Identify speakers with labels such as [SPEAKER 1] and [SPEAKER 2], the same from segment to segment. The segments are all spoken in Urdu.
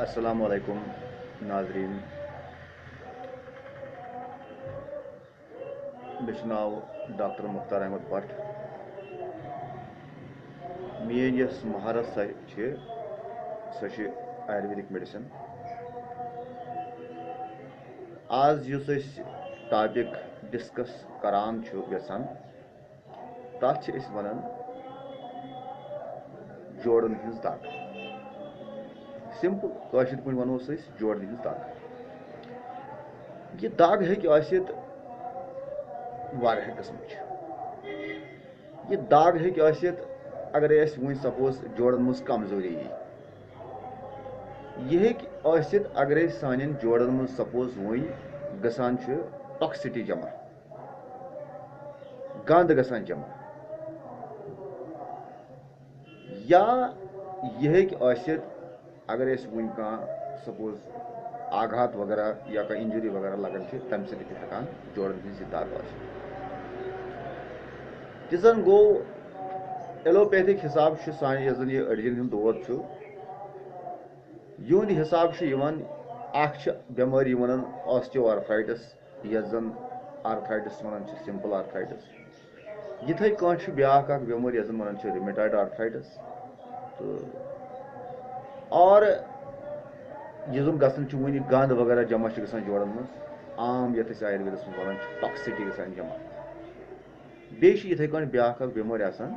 [SPEAKER 1] السلام علیکم ناظرین مےٚ چھُ ناو ڈاکٹر مختار احمد بٹ میٲنۍ یۄس مہارت سۄ چھِ آیُرویدِک میڈِسن آز یُس أسۍ ٹاپِک ڈِسکس کران چھُ یژھان تتھ چھِ أسۍ ونان جوڑن ہٕنٛز دگ سمپل کٲشِر پٲٹھۍ ونوس أسۍ جوڑن ہٕنٛز دگ یہِ دگ ہیٚکہِ ٲسِتھ واریاہ قٕسمٕچ یہِ دگ ہیٚکہِ ٲسِتھ اگرے اَسہِ وٕنۍ سپوز جوڑن منٛز کمزوری یی یہِ ہیٚکہِ ٲسِتھ اگرے سانٮ۪ن جوڑن منٛز سپوز وٕنۍ گژھان چھِ ٹاکسٹی جمع گنٛد گژھان جمع یا یہِ ہیٚکہِ ٲسِتھ اگر أسۍ وٕنۍ کانٛہہ سپوز آگات وغیرہ یا کانٛہہ انجری وغیرہ لگان چھِ تمہِ سۭتۍ تہِ ہٮ۪کان جوڑن ہٕنٛز یہِ دگ ٲسِتھ تہِ زن گوٚو ایلوپیتھک حساب چھُ سانہِ یۄس زن یہِ أڈجن ہُنٛد دود چھُ یِہُنٛد حساب چھُ یِوان اکھ چھِ بٮ۪مٲرۍ یِم ونان آسٹیو آرتھرایٹس یتھ زن آرتھرایٹس ونان چھِ سمپل آرتھرایٹس یِتھٕے کٲٹھۍ چھِ بیاکھ اکھ بٮ۪مٲرۍ یتھ زن ونان چھِ ریومیٹایڈ آرتھرایٹس تہٕ اور یُس زن گژھان چھُ وٕنہِ گنٛد وغیرہ جمع چھِ گژھان جوڑن منٛز عام یتھ أسۍ آیُرویدس منٛز ونان چھِ ٹاکسٹی گژھان جمع بیٚیہِ چھِ یِتھٕے کٲٹھۍ بیاکھ اکھ بٮ۪مٲرۍ آسان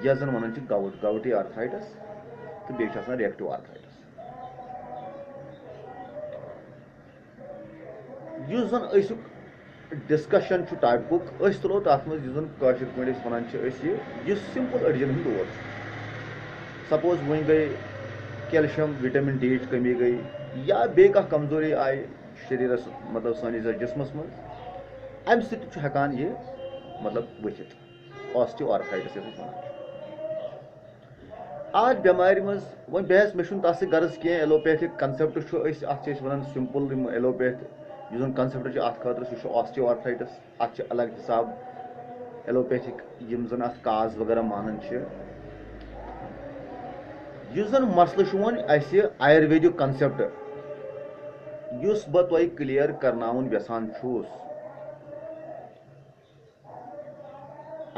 [SPEAKER 1] یتھ زن ونان چھِ گوٹی آرتھرایٹس تہٕ بیٚیہِ چھِ آسان ریکٹو آرتھرایٹس یُس زن أزیُک ڈسکشن چھُ ٹاپِکُک أسۍ تُلو تتھ منٛز یُس زن کٲشِر پٲٹھۍ أسۍ ونان چھِ أسۍ یُس سمپل أڈجن ہُنٛد دود چھُ سپوز وۄنۍ گٔے کیلشیم وِٹامِن ڈی یِچ کمی گٔے یا بیٚیہِ کانٛہہ کمزوری آیہِ شریٖرس مطلب سٲنِس یتھ جسمس منٛز امہِ سۭتۍ چھُ ہٮ۪کان یہِ مطلب ؤتھِتھ آسٹیو آرتھرایٹس یتھ أسۍ ونان چھِ اتھ بٮ۪مارِ منٛز وۄنۍ بحث مےٚ چھُنہٕ تتھ سۭتۍ غرض کینٛہہ ایلوپیتھک کنسیپٹ چھُ أسۍ اتھ چھِ أسۍ ونان سمپل یِم ایلوپیتھ یُس زن کنسیپٹ چھُ اتھ خٲطرٕ سُہ چھُ آسٹیو آرتھرایٹس اتھ چھِ الگ حساب ایلوپیتھک یِم زن اتھ کاز وغیرہ مانان چھِ یُس زن مسلہٕ چھُ وۄنۍ اسہِ آیُرویدِک کنسیپٹ یُس بہٕ تۄہہِ کلیر کرناوُن یژھان چھُس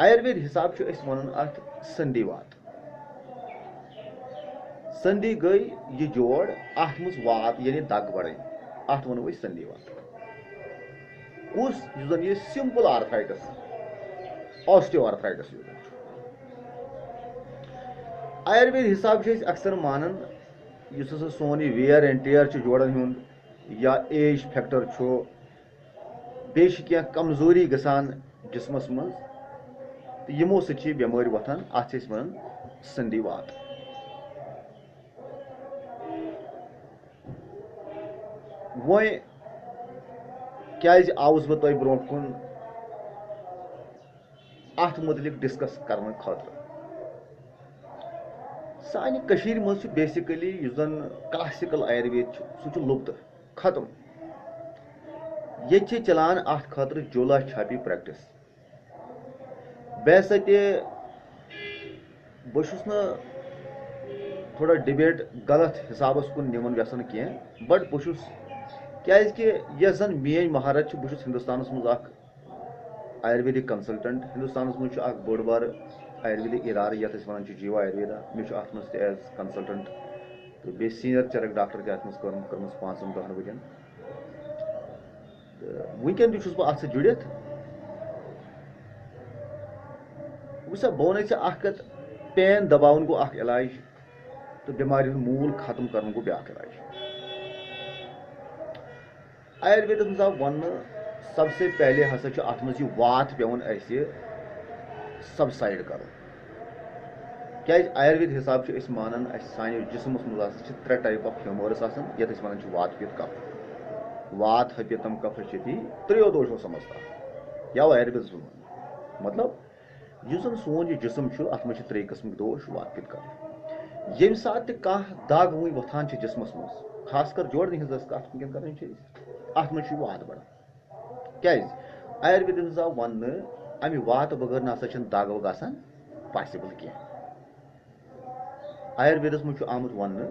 [SPEAKER 1] آیُروید حساب چھُ أسۍ ونان اتھ سندھی وات سندھی گٔے یہِ جوڑ اتھ منٛز وات یعنی دگ بڑٕنۍ اتھ ونو أسۍ سندھی وات کُس یُس زن یہِ سمپل آرتھرایٹس آسٹیو آرتھرایٹس یُس زن چھُ آیُروید حساب چھِ أسۍ اکثر مانان یُس ہسا سون یہِ ویر اینڈ ٹیر چھُ جوڑن ہُنٛد یا ایج فیکٹر چھُ بیٚیہِ چھِ کینٛہہ کمزوری گژھان جسمس منٛز تہٕ یِمو سۭتۍ چھِ یہِ بٮ۪مٲرۍ وۄتھان اتھ چھِ أسۍ ونان سندھی وات وۄنۍ کیازِ آوُس بہٕ تۄہہِ برونٛٹھ کُن اتھ مُتعلق ڈسکس کرنہٕ خٲطرٕ سانہِ کٔشیٖرِ منٛز چھُ بیسِکلی یُس زن کلاسِکل آیُروید چھُ سُہ چھُ لُپتہٕ ختم ییٚتہِ چھِ چلان اتھ خٲطرٕ جولا چھاپی پریکٹس بحثتہِ بہٕ چھُس نہٕ تھوڑا ڈِبیٹ غلط حسابس کُن نِوان یژھان کینٛہہ بٹ بہٕ چھُس کیازکہِ یۄس زن میٲنۍ مہارت چھِ بہٕ چھُس ہندوستانس منٛز اکھ آیُرویدِک کنسلٹنٹ ہندوستانس منٛز چھُ اکھ بوٚڑ بارٕ آیُرویدِک ادارٕ یتھ أسۍ ونان چھِ جیٖوا آیُرویدا مےٚ چھُ اتھ منٛز تہِ ایز کنسلٹنٹ تہٕ بیٚیہِ سیٖنیر چرک ڈاکٹر تہِ اتھ منٛز کٔرمٕژ 5-10 ؤرین تہٕ وٕنکیٚن تہِ چھُس بہٕ اتھ سۭتۍ جُڑِتھ وٕچھ سا بہٕ ونے ژےٚ اکھ کتھ پین دباوُن گوٚو اکھ علاج تہٕ بٮ۪مارِ ہُنٛد موٗل ختم کرُن گوٚو بیاکھ علاج آیُرویدس منٛز آو وننہٕ سب سے پہلے ہسا چھُ اتھ منٛز یہِ وات پیٚوان اسہِ سبسایڈ کرُن کیازِ آیُروید حساب چھِ أسۍ مانان اسہِ سانہِ جسمس منٛز ہسا چھِ 3 ٹایپ آف ہیوٗمٲرٕس آسان یتھ أسۍ ونان چھِ وات پِت کف وات ہپیتم کفشتی ترٛیودوشو سمستہ یا آیُرویدس منٛز مطلب یُس زن سون یہِ جسم چھُ اتھ منٛز چھِ 3 قٕسمٕکۍ دوش وات پِت کف ییٚمہِ ساتہٕ تہِ کانٛہہ دگ وٕنۍ وۄتھان چھِ جسمس منٛز خاص کر جوڑنہٕ ہٕنٛز کتھ وٕنکیٚن کران چھِ أسۍ اتھ منٛز چھُ یہِ وات بڑان کیازِ آیُرویدس منٛز آو وننہٕ امہِ واتہٕ بغٲر نہ سا چھنہٕ دگ وگ آسان پاسبل کینٛہہ آیُرویدس منٛز چھُ آمُت وننہٕ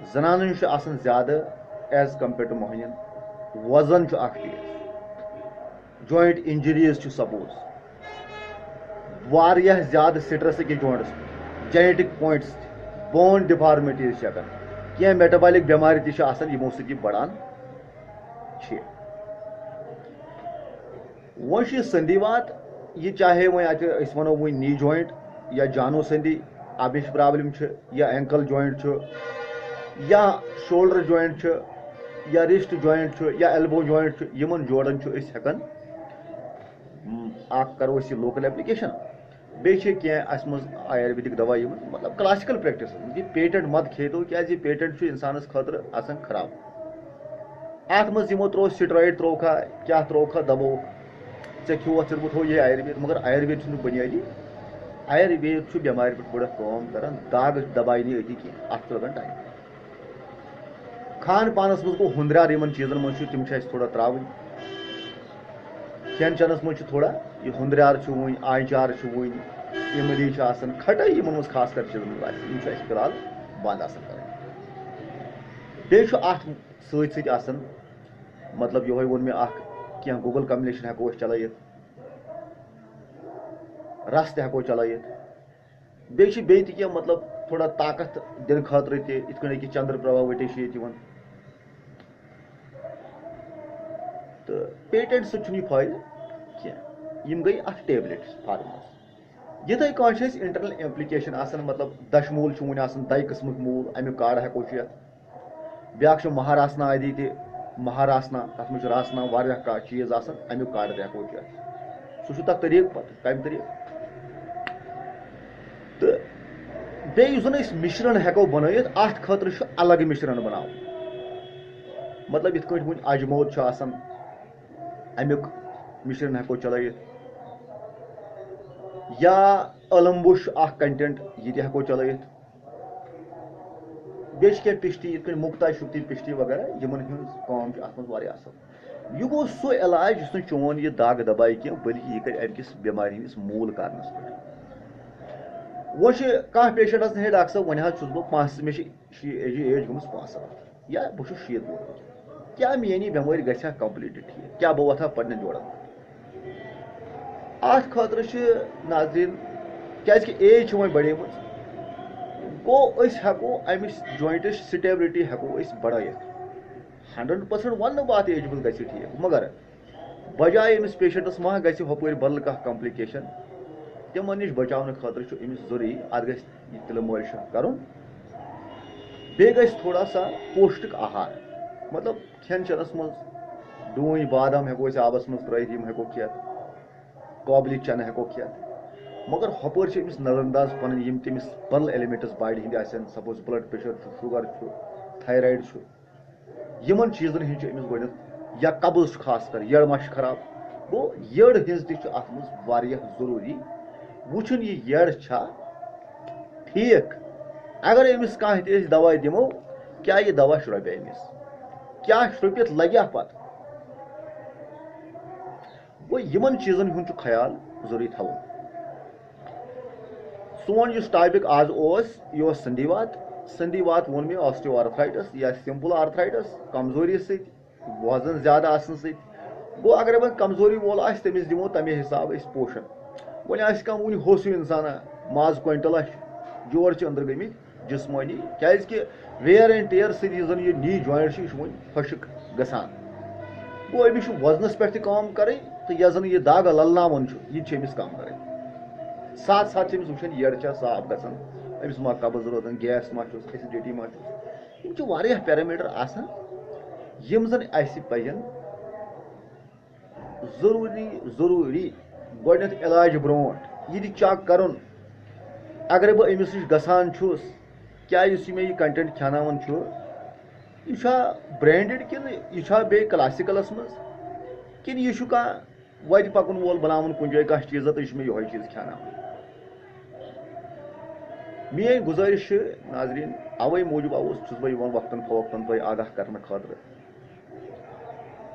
[SPEAKER 1] زنانن چھُ آسان زیادٕ ایز کمپیٲرڈ ٹو مۄہنین وزن چھُ اکھ چیٖز جویِنٹ انجریٖز چھُ سپوز واریاہ زیادٕ سٹرس أکِس جویِنٹس پٮ۪ٹھ جینیٹک پویِنٹس تہِ بون ڈِفارمٹیٖز چھِ ہٮ۪کان کینٛہہ میٹابالِک بٮ۪مارِ تہِ چھِ آسان یِمو سۭتۍ یہِ بڑان چھِ وۄنۍ چھُ یہِ سندیوات یہ چاہے وۄنۍ اتہِ أسۍ وَنو وۄنۍ نی جویِنٹ یا جانو سندی اَمِچ پرابلم چھِ یا اینکل جویِنٹ چھُ یا شولڈر جویِنٹ چھُ یا رِسٹ جویِنٹ چھُ یا ایلبو جویِنٹ چھُ یِمن جوڑن چھُ أسۍ ہٮ۪کان اکھ کرو أسۍ یہِ لوکل ایپلِکیشن بیٚیہِ چھِ کینٛہہ اَسہِ منٛز آیُرویدِک دوا یِوان مطلب کلاسِکل پریکٹِس یہِ پیٹنٹ مت کھیتو کیازِ یہِ پیٹنٹ چھُ اِنسانس خٲطرٕ آسان خراب اتھ منٛز یِمو تروو سٹرایڈ ترووکھا کیاہ ترووکھا دبووُکھ ژےٚ کھیوٚوتھ ژےٚ تھوٚو یہِ آیُروید مگر آیُروید چھُنہٕ بُنیٲدی آیُروید چھُ بٮ۪مارِ پٮ۪ٹھ گۄڈٕ کٲم کران دگ دبایہِ نہٕ أتی کینٛہہ اتھ چھُ لگان ٹایم کھان پانس منٛز گوٚو ہُنٛدرار یِمن چیٖزن منٛز چھُ تِم چھِ اَسہِ تھوڑا تراوٕنۍ کھٮ۪ن چٮ۪نس منٛز چھُ تھوڑا یہِ ہُنٛدرار چھُ وٕنۍ آنچار چھُ وٕنۍ اِملی چھِ آسان کھٹٲے یِمن منٛز خاص کر چیٖزن منٛز آسہِ یِم چھِ اَسہِ فِلحال بنٛد آسان کرٕنۍ بیٚیہِ چھُ اتھ سۭتۍ سۭتۍ آسان مطلب یِہوے ووٚن مےٚ اکھ کینٛہہ گوٗگل کمبِنیشن ہٮ۪کو أسۍ چلٲیِتھ رس تہِ ہٮ۪کو چلٲیِتھ بیٚیہِ چھِ بیٚیہِ تہِ کینٛہہ مطلب تھوڑا طاقت دِنہٕ خٲطرٕ تہِ یِتھ کٔنۍ أکِس چندر پرٛبھا ؤٹے چھِ ییٚتہِ یِوان تہٕ پیٹنٹ سۭتۍ چھُنہٕ یہِ فٲیدٕ کینٛہہ یِم گٔے اتھ ٹیبلِٹس فارمس یِتھٕے کٲٹھۍ چھِ أسۍ انٹرنل ایمپلِکیشن آسان مطلب دچھ موٗل چھُ وُنہِ آسان دَہہِ قٕسمُک موٗل امیُک کاڑٕ ہٮ۪کو چٮ۪تھ بیاکھ چھُ مہاراسنا آدی تہِ مہاراسنا تتھ منٛز چھُ راسنا واریاہ کانٛہہ چیٖز آسان امیُک کاڑٕ تہِ ہٮ۪کو چٮ۪تھ سُہ چھُ تتھ طریٖقہٕ پتہٕ کمہِ طریٖقہٕ تہٕ بیٚیہِ یُس زن أسۍ مِشرن ہٮ۪کو بنٲیِتھ اتھ خٲطرٕ چھُ الگ مِشرن بناوُن مطلب یِتھ کٲٹھۍ وُنہِ اجمود چھُ آسان امیُک مِشرن ہٮ۪کو چلٲیِتھ یا اولمبو چھُ اکھ کنٹینٹ یہِ تہِ ہٮ۪کو چلٲیِتھ بیٚیہِ چھِ کینٛہہ پِشٹی یِتھ کٔنۍ مُکتا شُکتی پِشٹی وغیرہ یِمن ہٕنٛز کٲم چھِ اتھ منٛز واریاہ اصل یہِ گوٚو سُہ علاج یُس نہٕ چون یہِ دگ دبایہِ کینٛہہ بٔلکہِ یہِ کرِ امہِ کِس بٮ۪مارِ ہٕنٛدِس موٗل کارنس پٮ۪ٹھ وۄنۍ چھِ کانٛہہ پیشنٹ آسان ہے ڈاکٹر صٲب وۄنۍ حظ چھُس بہٕ مےٚ چھِ ایج گٔمٕژ 65 یا بہٕ چھُس 60 وُہُر کیاہ میٲنۍ یہِ بٮ۪مٲرۍ گژھِ ہا کمپلیٖٹلی ٹھیٖک کیاہ بہٕ وۄتھٕ ہا پننٮ۪ن جوڑن اتھ خٲطرٕ چھِ ناظریٖن کیازِ کہِ ایج چھِ وۄنۍ بڑیمٕژ گوٚو أسۍ ہٮ۪کو امِچ جویِنٹٕچ سٹیبلٹی ہٮ۪کو أسۍ بڑٲیِتھ 100% ونہٕ نہٕ بہٕ اتھ ایج منٛز گژھِ ٹھیٖک مگر بجاے أمِس پیشنٹس ما گژھِ ہُپٲرۍ بدل کانٛہہ کمپلِکیشن تِمن نِش بچاونہٕ خٲطرٕ چھُ أمِس ضروٗری اتھ گژھِ یہِ تِلہٕ مٲلِش کرُن بیٚیہِ گژھِ تھوڑا سا پوشٹِک آہار مطلب کھٮ۪ن چٮ۪نس منٛز ڈوٗنۍ بادام ہٮ۪کو أسۍ آبس منٛز ترٲیِتھ یِم ہٮ۪کو کھٮ۪تھ قابلی چنہٕ ہٮ۪کو کھٮ۪تھ مگر ہُپٲرۍ چھِ أمِس نظر انداز پنٕنۍ یِم تٔمِس بدل ایلیمنٹس باڈی ہٕنٛدۍ آسن سپوز بلڈ پریشر چھُ شُگر چھُ تھایرایڈ چھُ یِمن چیٖزن ہٕنٛز چھِ أمِس گۄڈنیتھ یا قبض چھُ خاص کر یٔڑ ما چھِ خراب گوٚو یٔڑ ہٕنٛز تہِ چھُ اتھ منٛز واریاہ ضروٗری وٕچھُن یہِ یٔڑ چھا ٹھیٖک اگر أمِس کانٛہہ تہِ أسۍ دوا دِمو کیاہ یہِ دوا شرٛوپہِ أمِس کیاہ شرٛوپِتھ لگہِ پتہٕ گوٚو یِمن چیٖزن ہُنٛد چھُ خیال ضروٗری تھاوُن سون یُس ٹاپِک آز اوس یہِ اوس سندیوات ووٚن مےٚ آسٹیو آرتھرایٹس یا سمپل آرتھرایٹس کمزوری سۭتۍ وزن زیادٕ آسنہٕ سۭتۍ گوٚو اگرے وۄنۍ کمزوری وول آسہِ تٔمِس دِمو تمے حساب أسۍ پوشن وۄنۍ آسہِ کانٛہہ وُنہِ ہوٚس ہیوٗ اِنسانا ماز کویِنٹل چھُ جوڑ چھِ أنٛدرٕ گٔمٕتۍ جسمٲنی کیازِ کہِ ویر اینڈ ٹیر سۭتۍ یُس زن یہِ نی جویِنٹ چھُ یہِ چھُ وۄنۍ خۄشک گژھان گوٚو أمِس چھُ وزنس پٮ۪ٹھ تہِ کٲم کرٕنۍ تہٕ یۄس زن یہِ دگ للناوان چھُ یہِ تہِ چھِ أمِس کم کرٕنۍ ساتھ ساتھ چھِ أمِس وٕچھان یٔڑ چھا صاف گژھان أمِس ما قبض روزان گیس ما چھُس ایسڈِٹی ما چھُس یِم چھِ واریاہ پیرامیٖٹر آسان یِم زن اَسہِ پزن ضروٗری گۄڈٕنیتھ علاج برونٛٹھ یہِ تہِ چیک کرُن اگرے بہٕ أمِس نِش گژھان چھُس کیاہ یُس یہِ مےٚ یہِ کنٹینٹ کھٮ۪ناوان چھُ یہِ چھا برینڈِڈ کِنہٕ یہِ چھا بیٚیہِ کلاسِکلس منٛز کِنہٕ یہِ چھُ کانٛہہ وتہِ پکن وول بناوان کُنہِ جایہِ کانٛہہ چیٖزا تہٕ یہِ چھُ مےٚ یِہوے چیٖز کھٮ۪ناوان میٲنۍ گُزٲرِش چھِ ناظریٖن اوے موٗجوٗب چھُس بہٕ یِوان وقتن فوقتن تۄہہِ آگاہ کرنہٕ خٲطرٕ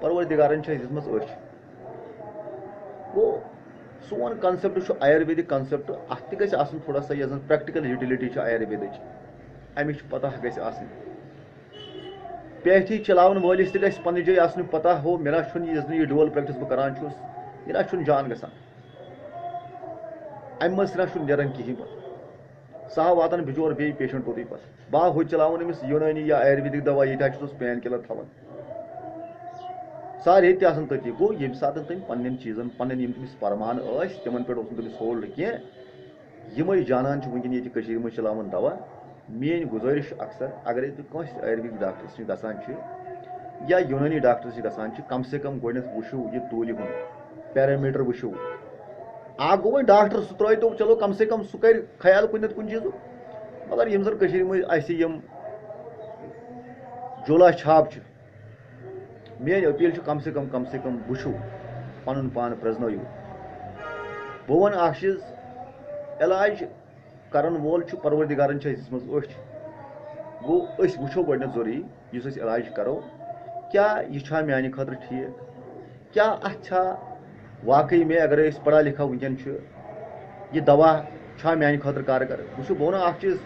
[SPEAKER 1] پروردِگارن چھِ اَسہِ دِژمٕژ أچھ گوٚو سون کنسیپٹ چھُ آیُرویدِک کنسیپٹ اتھ تہِ گژھِ آسُن تھوڑا سا یۄس زن پریکٹِکل یوٗٹِلٹی چھِ آیُرویدٕچ امِچ پتہ گژھِ آسٕنۍ پیٹھی چلاون وٲلِس تہِ گژھِ پنٛنہِ جایہِ آسنُک پتہ ہو مےٚ نہ چھُنہٕ یُس نہٕ یہِ ڈول پرٛیکٹِس بہٕ کران چھُس یہِ نہ چھُنہٕ جان گژھان اَمہِ منٛز تہِ نہ چھُنہٕ نیران کِہیٖنۍ پتہٕ سُہ ہا واتان بِچور بیٚیہِ پیشنٹ توٚتُے پتہٕ بہٕ ہا ہُتہِ چلاوُن أمِس یوٗنٲنی یا آیُرویدِک دوا ییٚتہِ حظ چھُس پین کِلر تھاوان سارے ییٚتہِ تہِ آسان تٔتی گوٚو ییٚمہِ ساتہٕ تٔمۍ پنٕنٮ۪ن چیٖزن پنٕنٮ۪ن یِم تٔمِس پرمان ٲسۍ تِمن پٮ۪ٹھ اوس نہٕ تٔمِس ہولڈ کینٛہہ یِمے جانان چھِ وٕنکٮ۪ن ییٚتہِ کٔشیٖرِ منٛز چلاوان دوا میٲنۍ گُزٲرِش چھِ اکثر اگرے تُہۍ کٲنٛسہِ آیُرویدِک ڈاکٹرس نِش گژھان چھِ یا یوٗنٲنی ڈاکٹرس نِش گژھان چھِ کم سے کم گۄڈنٮ۪تھ وٕچھِو یہِ توٗلہِ ہُنٛد پیرامیٖٹر وٕچھِو اکھ گوٚو وۄنۍ ڈاکٹر سُہ ترٛٲیتو چلو کم سے کم سُہ کرِ خیال کُنہِ نتہٕ کُنہِ چیٖزُک مگر یِم زن کٔشیٖرِ منٛز اَسہِ یِم جولا چھاپ چھِ میٲنۍ أپیٖل چھِ کم سے کم وٕچھِو پنُن پان پرٛزنٲیِو بہٕ وَنہٕ اکھ چیٖز علاج کرن وول چھُ پروردِگارن چھِ اَسہِ دِژمٕژ أچھ گوٚو أسۍ وٕچھو گۄڈنٮ۪تھ ضروٗری یُس أسۍ علاج کرو کیٛاہ یہِ چھا میانہِ خٲطرٕ ٹھیٖک کیٛاہ اَتھ چھا واقعی میں اگرے أسۍ پڑھا لِکھا وٕنکٮ۪ن چھُ یہِ دوا چھا میانہِ خٲطرٕ کارگر وٕچھِو بہٕ وَنو اکھ چیٖز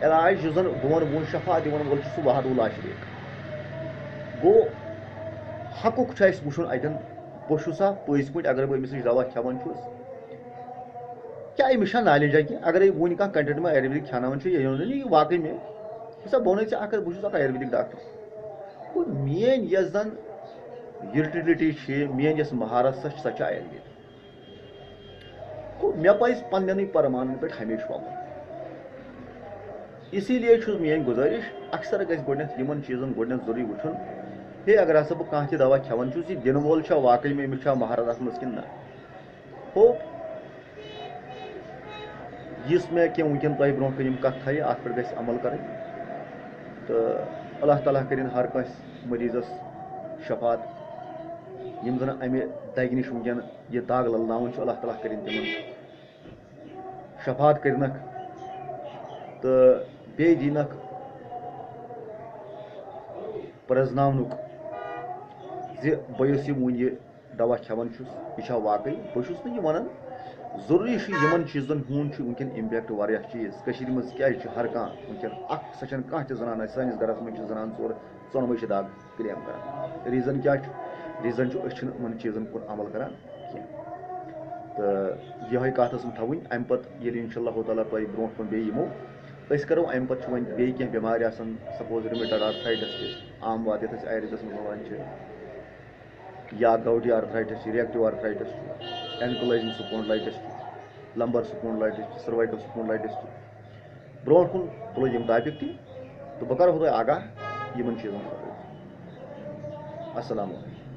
[SPEAKER 1] علاج یُس زن بہٕ وَنہٕ وۄنۍ شفا دِوان وول چھُ سُہ وحدُاللہ شریٖف گوٚو حقُک چھُ اَسہِ وٕچھُن اَتٮ۪ن بہٕ چھُسا پٔزۍ پٲٹھۍ اگر بہٕ أمِس نِش دوا کھٮ۪وان چھُس کیٛاہ أمِس چھا نالیجا کینٛہہ اگرے وُنہِ کانٛہہ کنٹینٹ میں آیُرویدِک کھٮ۪ناوان چھُ یہِ واقعی میں بہٕ وَنَے ژےٚ اکھ بہٕ چھُس اکھ آیُرویدِک ڈاکٹر گوٚو میٲنۍ یۄس زن یوٗٹِلٹی چھِ میٲنۍ یۄس مہارت سۄ چھِ آیُروید گوٚو مےٚ پزِ پننٮ۪نٕے پرمانن پٮ۪ٹھ ہمیشہِ پکُن اسی لیے چھُس میٲنۍ گُزٲرِش اکثر گژھِ گۄڈنٮ۪تھ یِمن چیٖزن گۄڈنٮ۪تھ ضروٗری وٕچھُن ہے اگر ہسا بہٕ کانٛہہ تہِ دوا کھٮ۪وان چھُس یہِ دِنہٕ وول چھا واقعی میں أمِس چھا مہارت اتھ منٛز کِنہٕ نہ ہوپ یُس مےٚ کینٛہہ وٕنکٮ۪ن تۄہہِ برونٛٹھ کَنہِ یِم کتھ تھایہِ اتھ پٮ۪ٹھ گژھِ عمل کرٕنۍ تہٕ اللہ تعالیٰ کٔرِنۍ ہر کٲنٛسہِ مٔریٖضس شفات یِم زن امہِ دگہِ نِش وٕنکٮ۪ن یہِ دگ للناوُن چھُ اللہ تعالیٰ کٔرِنۍ تِمن شفات کٔرِنکھ تہٕ بیٚیہِ دِنکھ پرٛزناونُک زِ بہٕ یُس یہِ وُنہِ یہِ دوا کھٮ۪وان چھُس یہِ چھا واقعی بہٕ چھُس نہٕ یہِ ونان ضروٗری چھُ یِمن چیٖزن ہُنٛد چھُ وٕنکٮ۪ن اِمپیکٹ واریاہ چیٖز کٔشیٖرِ منٛز کیازِ چھُ ہر کانٛہہ وٕنکٮ۪ن اکھ سۄ چھنہٕ کانٛہہ تہِ زنان آسہِ سٲنِس گرس منٛز چھِ زنان ژۄنوَے چھِ دگ کریم کران ریٖزن کیاہ چھُ ریٖزن چھُ أسۍ چھِنہٕ یِمن چیٖزن کُن عمل کران کینٛہہ تہٕ یِہے کتھ ٲسٕم تھاوٕنۍ امہِ پتہٕ ییٚلہِ انشاء اللہ تعالیٰ تۄہہِ برونٛٹھ کُن بیٚیہِ یِمو أسۍ کرو امہِ پتہٕ چھُ وۄنۍ بیٚیہِ کینٛہہ بٮ۪مارِ آسان سپوز رِمیٹڈ آرتھرایٹس چھِ عام بات یتھ أسۍ آیُرویدس منٛز ونان چھِ یا گاوٹی آرتھرایٹس چھِ رِیکٹِو آرتھرایٹس چھُ اینکلایزِنگ سپونڈلایٹس چھُ لمبر سپونڈلایٹس چھُ سٔروایکل سپونڈلایٹس چھُ برونٛٹھ کُن تُلو یِم ٹاپِک تہِ تہٕ بہٕ کرہو تۄہہِ آگاہ یِمن چیٖزن خٲطرٕ السلام علیکُم